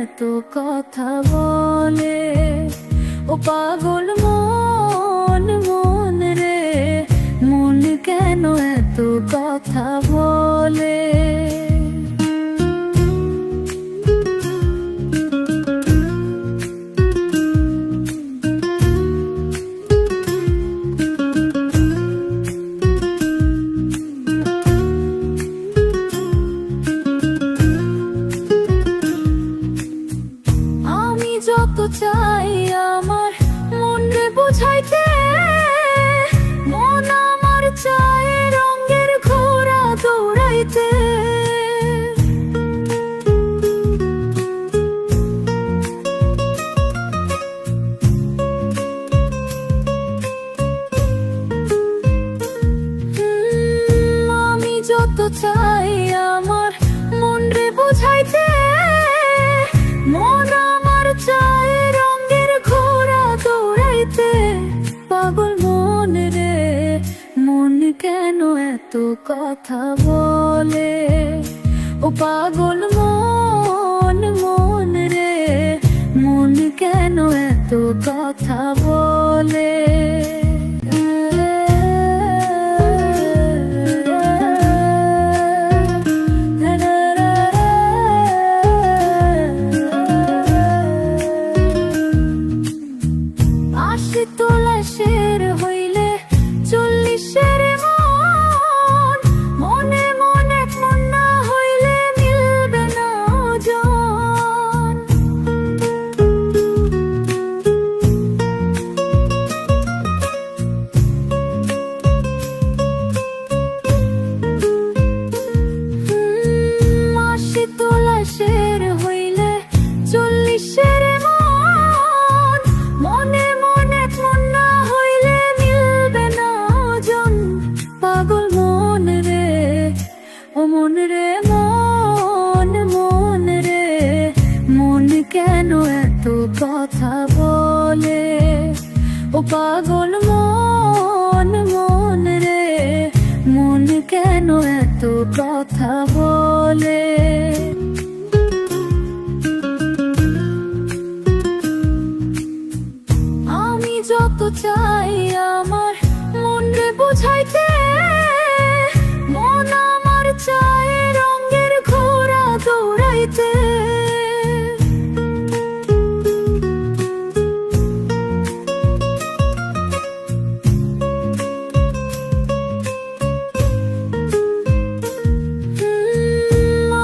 এত কথা বলে? ও পাগল মন, মন রে, মন কেন এত কথা বলে? যত চাই আমার মন রে বুঝাইতে, মন আমার চায় রঙের ঘোড়া দৌড়াইতে। আমি যত চাই আমার মন রে বুঝাইতে, মন চায় রঙের ঘোড়া দৌড়াইতে। পাগল মন রে, মন কেন এত কথা বলে? ও পাগল মন, মন রে, মন কেন এত কথা বলে? তোলাশের হইলে 40-এর মন, মনে মনে মন না হইলে মিলবে না ওজন। আশি তোলাশের হইলে 40-এর মন, মনে পাগল মন রে, ও মন রে, মন, মন রে, মন কেন এত কথা বলে? ও পাগল মন, মন রে, মন কেন এত কথা বলে? আমি যত চাই আমার মন রে বুঝাইতে, মন আমার চায় রঙের ঘোড়া দৌড়াইতে।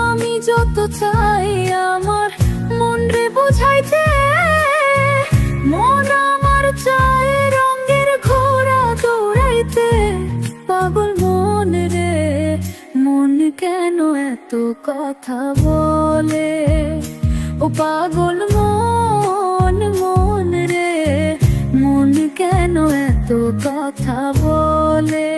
আমি যত চাই আমার মন রে বুঝাইতে, মন আমার চায় রঙের ঘোড়া দৌড়াইতে। পাগল মন রে, মন কেন এত কথা বলে? ও পাগল মন, মন রে, মন কেন এত কথা বলে?